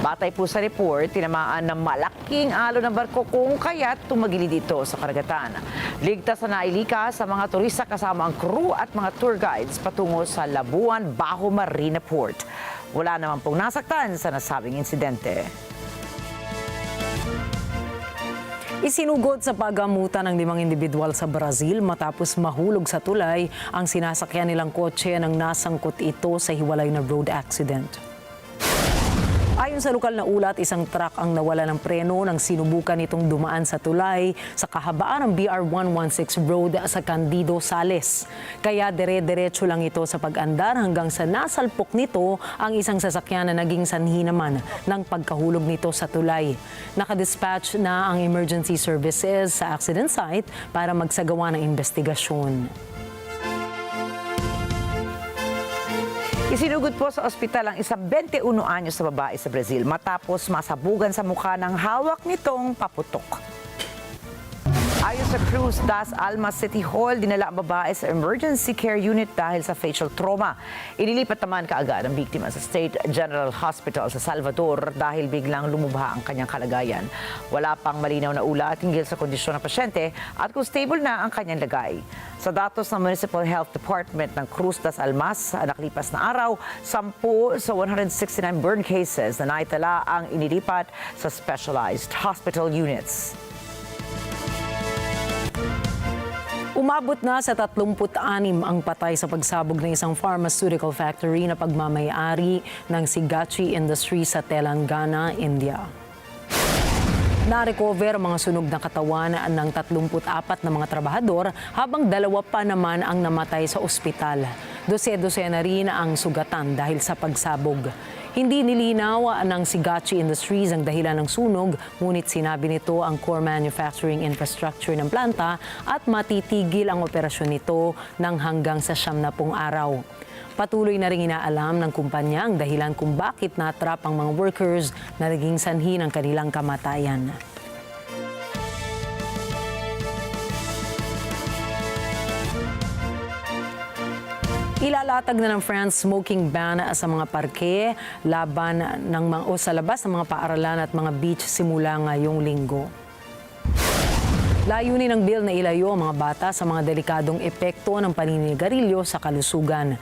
Batay po sa report, tinamaan ng malaking alon ng barko kung kaya't tumagilid ito sa karagatan. Ligtas na nailika sa mga turista kasama ang crew at mga tour guides patungo sa Labuan Bajo Marina Port. Wala naman pong nasaktan sa nasabing insidente. Isinugod sa paggamutan ng 5 individual sa Brazil matapos mahulog sa tulay ang sinasakyan nilang kotse nang nasangkot ito sa hiwalay na road accident. Ayon sa lokal na ulat, isang truck ang nawala ng preno nang sinubukan itong dumaan sa tulay sa kahabaan ng BR-116 Road sa Candido, Sales. Kaya dire-diretso lang ito sa pag-andar hanggang sa nasalpok nito ang isang sasakyan na naging sanhi naman ng pagkahulog nito sa tulay. Nakadispatch na ang emergency services sa accident site para magsagawa ng investigasyon. Isinugod po sa ospital ang isang 21 anyos na babae sa Brazil matapos masabugan sa mukha ng hawak nitong paputok. Ayon sa Cruz das Almas City Hall, dinala ang babae sa emergency care unit dahil sa facial trauma. Inilipat naman kaagad ang biktima sa State General Hospital sa Salvador dahil biglang lumubha ang kanyang kalagayan. Wala pang malinaw na ulat hinggil sa kondisyon ng pasyente at kung stable na ang kanyang lagay. Sa datos ng Municipal Health Department ng Cruz das Almas, nakalipas na araw, 10 sa 169 burn cases na naitala ang inilipat sa specialized hospital units. Umabot na sa 36 ang patay sa pagsabog ng isang pharmaceutical factory na pagmamay-ari ng Sigachi Industry sa Telangana, India. Na-recover ang mga sunog na katawan ng 34 na mga trabahador habang 2 pa naman ang namatay sa ospital. 12 na rin ang sugatan dahil sa pagsabog. Hindi nilinaw ng Sigachi Industries ang dahilan ng sunog, ngunit sinabi nito ang core manufacturing infrastructure ng planta at matitigil ang operasyon nito ng hanggang sa 90 araw. Patuloy na rin inaalam ng kumpanya ang dahilan kung bakit natrap ang mga workers na naging sanhi ng kanilang kamatayan. Ilalatag na ng France smoking ban sa mga parke laban sa labas ng mga paaralan at mga beach simula ngayong linggo. Layunin ng bill na ilayo ang mga bata sa mga delikadong epekto ng paninigarilyo sa kalusugan.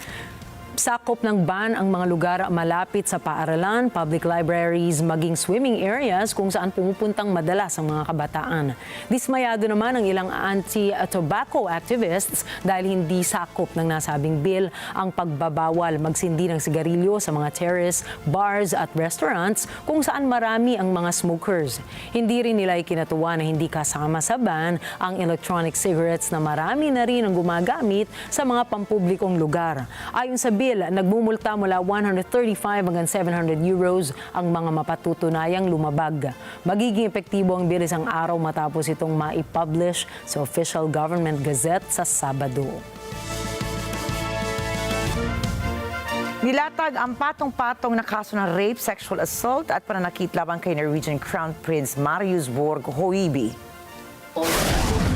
Sakop ng ban ang mga lugar malapit sa paaralan, public libraries, maging swimming areas kung saan pumupuntang madalas ang mga kabataan. Dismayado naman ang ilang anti-tobacco activists dahil hindi sakop ng nasabing bill ang pagbabawal magsindi ng sigarilyo sa mga terrace, bars at restaurants kung saan marami ang mga smokers. Hindi rin nila ikinatuwa na hindi kasama sa ban ang electronic cigarettes na marami na rin ang gumagamit sa mga pampublikong lugar. Ayon sa bill, nagmumulta mula 135 hanggang 700 euros ang mga mapatutunayang lumabag. Magiging epektibo ang bill isang araw matapos itong maipublish sa Official Government Gazette sa Sabado. Nilatag ang patong-patong na kaso ng rape, sexual assault at pananakit laban kay Norwegian Crown Prince Marius Borg Hoiby.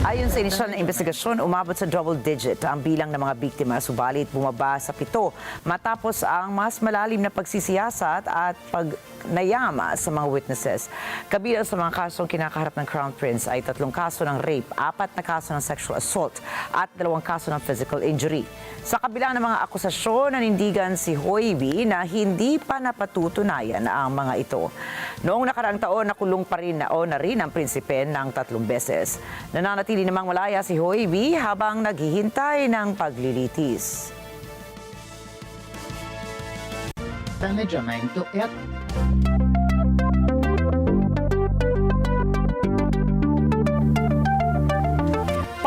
Ayon sa inisyal na investigasyon, umabot sa double digit ang bilang ng mga biktima, subalit bumaba sa 7 matapos ang mas malalim na pagsisiyasat at pagnayama sa mga witnesses. Kabilang sa mga kasong kinakaharap ng Crown Prince ay 3 kaso ng rape, 4 na kaso ng sexual assault at 2 kaso ng physical injury. Sa kabila ng mga akusasyon, nanindigan si Hoiby na hindi pa napatutunayan ang mga ito. Noong nakaraang taon, nakulong pa rin na rin ang prinsipe ng 3 beses. Nananatili namang malaya si Hoiby habang naghihintay ng paglilitis. Danneggiamento e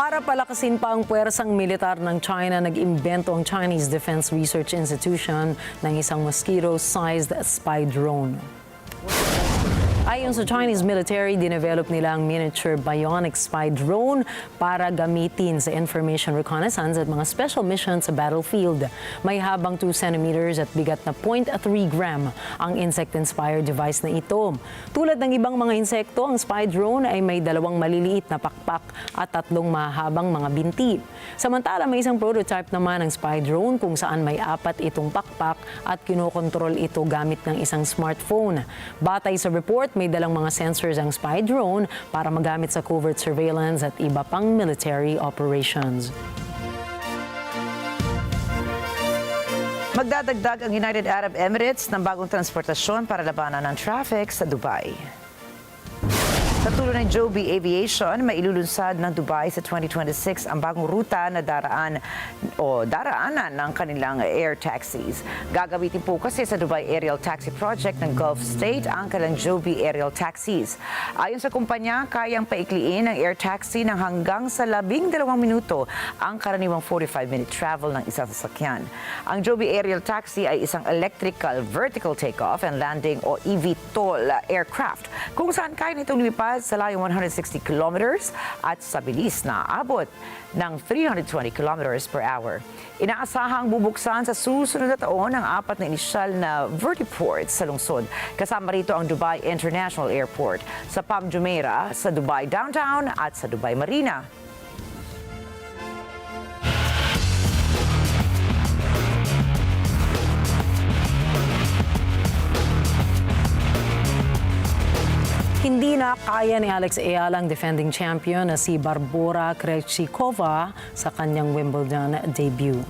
Para palakasin pa ang puwersang militar ng China, nag-imbento ang Chinese Defense Research Institution ng isang mosquito-sized spy drone. Ayon sa Chinese military, dinevelop nila ang miniature bionic spy drone para gamitin sa information reconnaissance at mga special missions sa battlefield. May habang 2 centimeters at bigat na 0.3 gram ang insect-inspired device na ito. Tulad ng ibang mga insekto, ang spy drone ay may 2 maliliit na pakpak at 3 mahabang mga binti. Samantala, may isang prototype naman ng spy drone kung saan may 4 itong pakpak at kinokontrol ito gamit ng isang smartphone. Batay sa report, may dalang mga sensors ang spy drone para magamit sa covert surveillance at iba pang military operations. Magdadagdag ang United Arab Emirates ng bagong transportasyon para labanan ng traffic sa Dubai. Sa tulong ng Joby Aviation, may ilulunsad ng Dubai sa 2026 ang bagong ruta na daraanan ng kanilang air taxis. Gagamitin po kasi sa Dubai Aerial Taxi Project ng Gulf State ang kanilang Joby Aerial Taxis. Ayon sa kumpanya, kayang paikliin ang air taxi ng hanggang sa 12 minuto ang karaniwang 45-minute travel ng isang sasakyan. Ang Joby Aerial Taxi ay isang electrical vertical takeoff and landing o eVTOL aircraft kung saan kaya nitong lumipad sa layong 160 kilometers at sa bilis na abot ng 320 kilometers per hour. Inaasahang bubuksan sa susunod na taon ang 4 na inisyal na vertiports sa lungsod. Kasama rito ang Dubai International Airport, sa Palm Jumeirah, sa Dubai Downtown at sa Dubai Marina. Hindi na kaya ni Alex Ayala ang defending champion na si Barbora Krejcikova sa kanyang Wimbledon debut.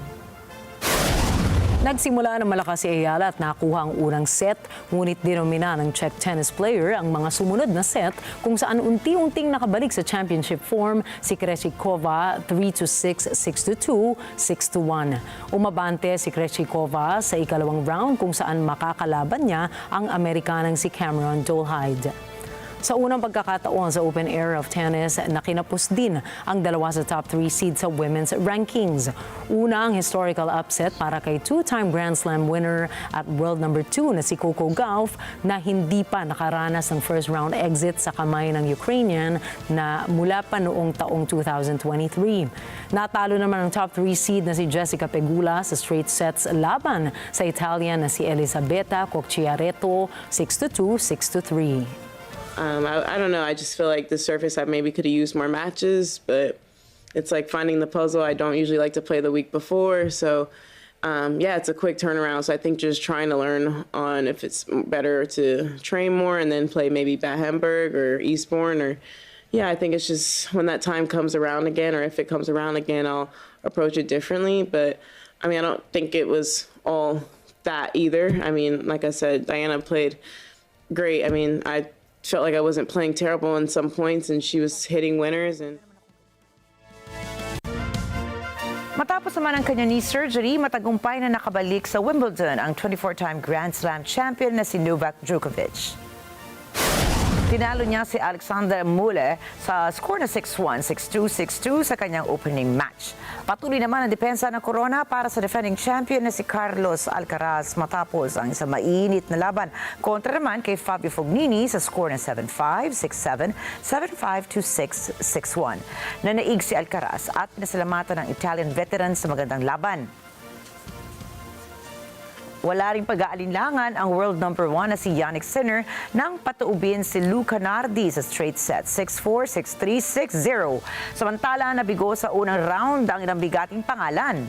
Nagsimula ng malakas si Ayala at nakuha ang unang set, ngunit dinomina ng Czech tennis player ang mga sumunod na set kung saan unti-unting nakabalik sa championship form si Krejcikova 3-6, 6-2, 6-1. Umabante si Krejcikova sa ikalawang round kung saan makakalaban niya ang Amerikanang si Cameron Dolehide. Sa unang pagkakataon sa Open Era of Tennis, nakinapos din ang 2 sa top 3 seed sa women's rankings. Una ang historical upset para kay 2-time Grand Slam winner at world number 2 na si Coco Gauff na hindi pa nakaranas ng first round exit sa kamay ng Ukrainian na mula pa noong taong 2023. Natalo naman ang top 3 seed na si Jessica Pegula sa straight sets laban sa Italian na si Elisabetta Cocciaretto 6-2, 6-3. I don't know. I just feel like the surface I maybe could have used more matches, but it's like finding the puzzle. I don't usually like to play the week before. So, yeah, it's a quick turnaround. So I think just trying to learn on if it's better to train more and then play maybe Bad Hamburg or Eastbourne or, yeah, I think it's just when that time comes around again, or if it comes around again, I'll approach it differently. But, I mean, I don't think it was all that either. I mean, like I said, Diana played great. I mean, I felt like I wasn't playing terrible in some points and she was hitting winners. And Matapos naman ang kanyang knee surgery, matagumpay na nakabalik sa Wimbledon ang 24-time Grand Slam champion na si Novak Djokovic. Tinalo niya si Alexander Mula sa score na 6-1, 6-2, 6-2 sa kanyang opening match. Patuloy naman ang depensa ng corona para sa defending champion na si Carlos Alcaraz matapos ang isang mainit na laban kontra naman kay Fabio Fognini sa score na 7-5, 6-7, 7-5, 2-6, 6-1. Nanaig si Alcaraz at pinasalamatan ng Italian veteran sa magandang laban. Wala ring pag-aalinlangan ang world number 1 na si Yannick Sinner nang patuubin si Luca Nardi sa straight set 6-4, 6-3, 6-0. Samantala, nabigo sa unang round ang ilang bigating pangalan.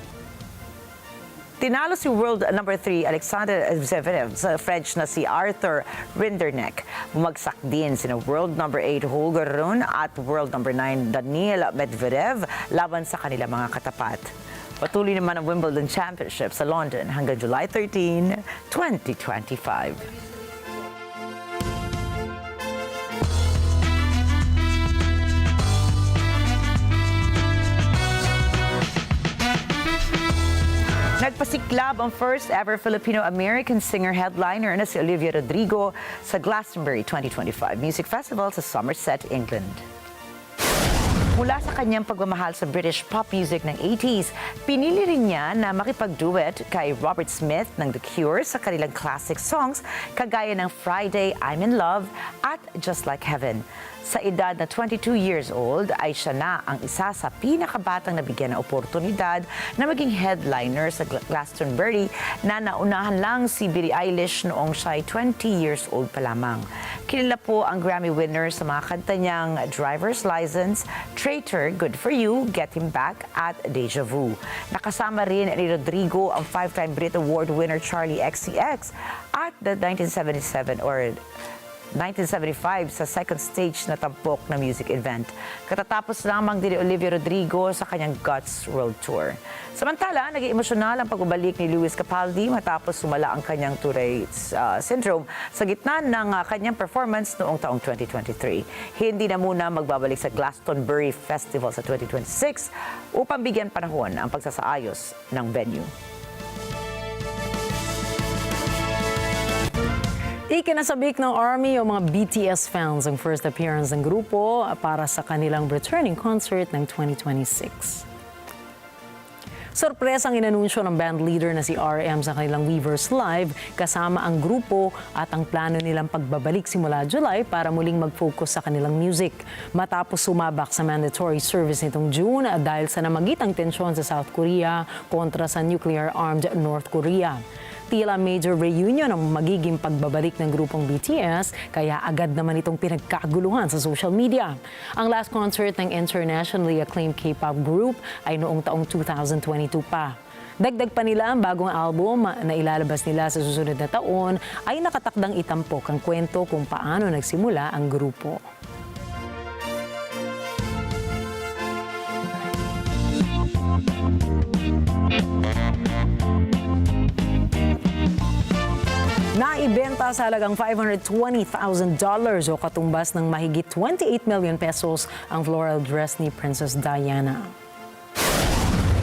Tinalo si world number 3 Alexander Zverev sa French na si Arthur Rinderknecht. Bumagsak din sina world number 8 Holger Rune at world number 9 Daniil Medvedev laban sa kanilang mga katapat. Patuloy naman ang Wimbledon Championship sa London hanggang July 13, 2025. Nagpasiklab ang first ever Filipino-American singer headliner na si Olivia Rodrigo sa Glastonbury 2025 Music Festival sa Somerset, England. Mula sa kanyang pagmamahal sa British pop music ng 80s, pinili rin niya na makipag-duet kay Robert Smith ng The Cure sa kanilang classic songs kagaya ng Friday, I'm in Love at Just Like Heaven. Sa edad na 22 years old ay siya na ang isa sa pinakabatang nabigyan ng oportunidad na maging headliner sa Glastonbury na naunahan lang si Billie Eilish noong siya ay 20 years old pa lamang. Kilala po ang Grammy winner sa mga kanta niyang Driver's License, Traitor, Good For You, Get Him Back at Deja Vu. Nakasama rin ni Rodrigo ang 5-time Brit Award winner Charlie XCX at the 1975 sa second stage na tampok na music event. Katatapos lamang din ni Olivia Rodrigo sa kanyang Guts World Tour. Samantala, naging emosyonal ang pagbabalik ni Lewis Capaldi matapos sumala ang kanyang Tourette's syndrome sa gitna ng kanyang performance noong taong 2023. Hindi na muna magbabalik sa Glastonbury Festival sa 2026 upang bigyan panahon ang pagsasaayos ng venue. Ikinasabik ng Army o mga BTS fans ang first appearance ng grupo para sa kanilang returning concert ng 2026. Sorpresang inanunsyo ng band leader na si RM sa kanilang Weavers Live kasama ang grupo at ang plano nilang pagbabalik simula July para muling mag-focus sa kanilang music. Matapos sumabak sa mandatory service nitong June dahil sa namagitang tensyon sa South Korea kontra sa nuclear-armed North Korea. Tila major reunion ang magiging pagbabalik ng grupong BTS, kaya agad naman itong pinagkaguluhan sa social media. Ang last concert ng internationally acclaimed K-pop group ay noong taong 2022 pa. Dagdag pa nila ang bagong album na ilalabas nila sa susunod na taon ay nakatakdang itampok ang kwento kung paano nagsimula ang grupo. Naibenta sa halagang $520,000 o katumbas ng mahigit 28 million pesos ang floral dress ni Princess Diana.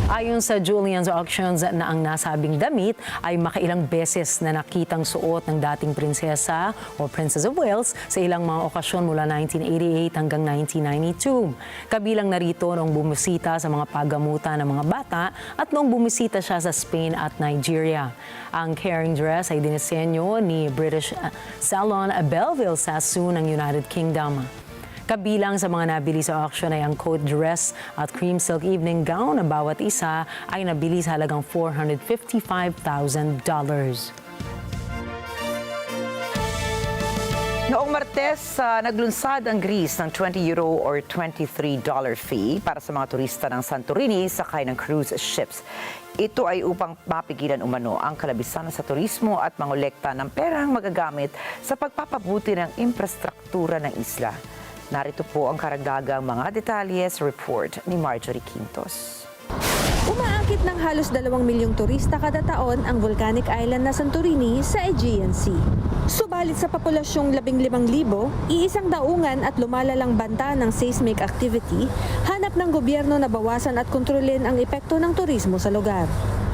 Ayon sa Julian's Auctions na ang nasabing damit ay makailang beses na nakitang suot ng dating prinsesa o Princess of Wales sa ilang mga okasyon mula 1988 hanggang 1992. Kabilang narito noong bumisita sa mga paggamutan ng mga bata at noong bumisita siya sa Spain at Nigeria. Ang caring dress ay dinisenyo ni British salon Belleville Sassoon ng United Kingdom. Kabilang sa mga nabili sa auction ay ang coat dress at cream silk evening gown na bawat isa ay nabili sa halagang $455,000. Noong Martes, naglunsad ang Greece ng €20 or $23 fee para sa mga turista ng Santorini sakay ng cruise ships. Ito ay upang mapigilan umano ang kalabisan sa turismo at mangolekta ng perang magagamit sa pagpapabuti ng infrastruktura ng isla. Narito po ang karagdagang mga detalye sa report ni Marjorie Quintos. Umaakit ng halos 2 milyong turista kada taon ang volcanic island na Santorini sa Aegean Sea. Subalit sa populasyong 15,000, iisang daungan at lumalalang banta ng seismic activity, hanap ng gobyerno na bawasan at kontrolin ang epekto ng turismo sa lugar.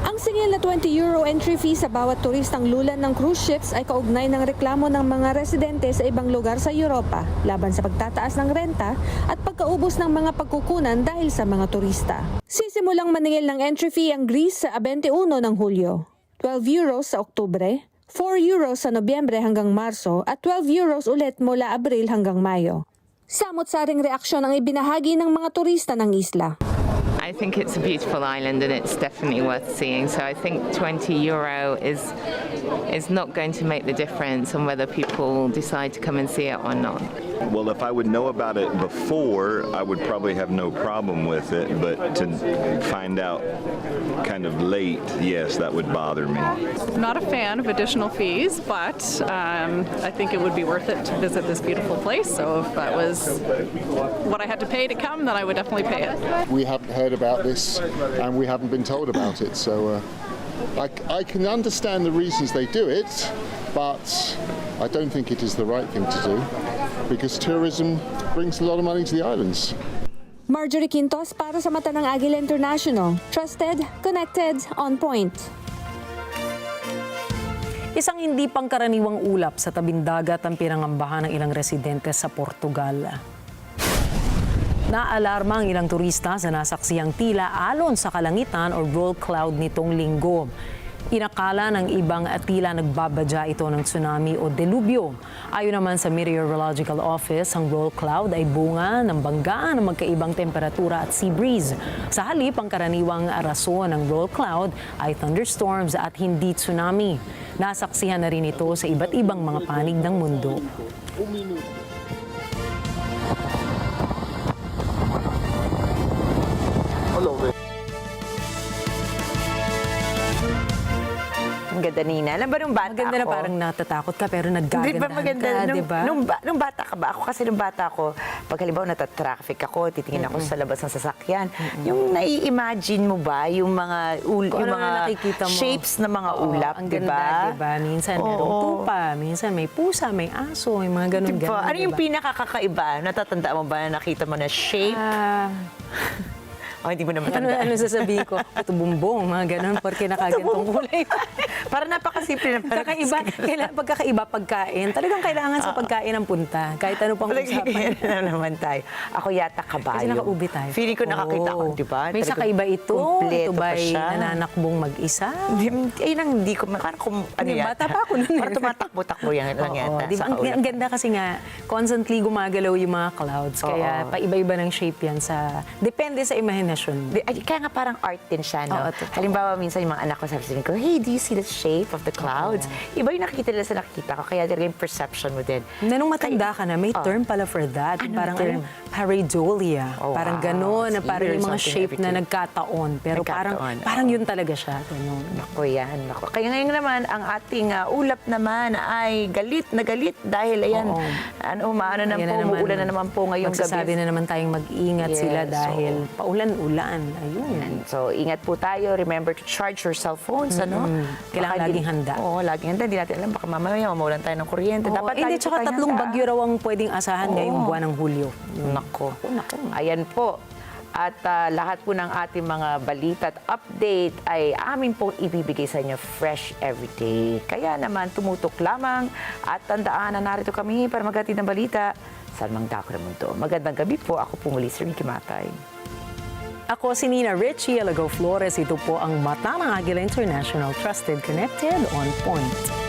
Ang singil na €20 entry fee sa bawat turistang lulan ng cruise ships ay kaugnay ng reklamo ng mga residente sa ibang lugar sa Europa laban sa pagtataas ng renta at pagkaubos ng mga pagkukunan dahil sa mga turista. Sisimulang maningil ng entry fee ang Greece sa 21 ng Hulyo, €12 sa Oktubre, €4 sa Nobyembre hanggang Marso at €12 ulit mula Abril hanggang Mayo. Samot-saring reaksyon ang ibinahagi ng mga turista ng isla. I think it's a beautiful island and it's definitely worth seeing. So I think €20 is not going to make the difference on whether people decide to come and see it or not. Well, if I would know about it before, I would probably have no problem with it, but to find out kind of late, yes, that would bother me. Not a fan of additional fees, but I think it would be worth it to visit this beautiful place. So if that was what I had to pay to come, then I would definitely pay it. We haven't heard about this and we haven't been told about it, so I can understand the reasons they do it, but I don't think it is the right thing to do because tourism brings a lot of money to the islands. Marjorie Quintos para sa mata ng Agila International. Trusted, connected, on point. Isang hindi pangkaraniwang ulap sa tabing dagat ang pinangambahan ng ilang residente sa Portugal. Naalarma ang ilang turista sa nasaksiyang tila alon sa kalangitan o roll cloud nitong linggo. Inakala ng ibang tila nagbabadya ito ng tsunami o delubyo. Ayon naman sa Meteorological Office, ang roll cloud ay bunga ng banggaan ng magkaibang temperatura at sea breeze. Sa halip, ang karaniwang rason ng roll cloud ay thunderstorms at hindi tsunami. Nasaksihan na rin ito sa iba't ibang mga panig ng mundo. Ang ganda, Nina. Alam ba nung bata Maganda na ako? parang natatakot ka pero naggagandahan Di ba maganda? ka, di ba? Nung bata ka ba? Ako kasi nung bata ako, pag halimbawa natatraffic ako, titingin ako sa labas ng sasakyan, yung nai-imagine mo ba yung mga, yung mga nakikita mo? shapes ng mga ulap, Ang di ganda, ba? di ba? Minsan merong tupa, minsan may pusa, may aso, may mga ganun-ganun. Diba? Ano yung diba? pinakakakaiba? Natatanda mo ba na nakita mo na shape? Oh, hindi mo na matanda. Ano sasabihin ko? Ito bumbong, mga ganun, porque nakagantong kulay. Para napakasimple na Kakaiba, pagkakaiba pagkain. Talagang kailangan sa pagkain ang punta. Kahit ano pang usapan. naman tayo. Ako yata kabayo. Kasi nakaubi tayo. Feeling ko nakakita ko, di ba? May sakaiba ito. Ito ba'y nananakbong mag-isa? Ayun ang hindi ko, parang kung ano yan. Bata pa ako nun. Parang tumatakbo-takbo yan lang yata. Diba? Ang ganda kasi nga, constantly gumagalaw yung mga clouds. Kaya paiba-iba ng shape yan sa, depende sa imahinasyon. Kaya nga parang art din siya, no? Halimbawa, minsan yung mga anak ko sabi ko, hey, do you see the shape of the clouds? Iba yung nakikita nila sa nakikita ko, kaya talaga yung perception mo din. Nung matanda ka na, may term pala for that. Parang pareidolia. Parang gano'n, na parang yung mga shape na nagkataon. Pero parang yun talaga siya. Naku yan, naku. Kaya ngayon naman, ang ating ulap naman ay galit na galit dahil ayan, umaano na po, umuulan na naman po ngayong gabi. Magsasabi na naman tayong mag-ingat sila dahil paulan-ulan. Ayun. So, ingat po tayo. Remember to charge your cell phones, ano? Kailangan laging handa. Oo, laging handa. Hindi natin alam, baka mamaya mamulan tayo ng kuryente. Dapat hindi, tsaka tatlong bagyo raw ang pwedeng asahan ngayong buwan ng Hulyo. Nako. Ayan po. At lahat po ng ating mga balita at update ay amin pong ibibigay sa inyo fresh everyday. Kaya naman, tumutok lamang at tandaan na narito kami para maghatid ng balita sa dako ng mundo. Magandang gabi po. Ako po muli si Rikki Mathay. Ako si Nina Rikki, Alagao, Flores. Ito po ang mata ng Agila International. Trusted, connected, on point.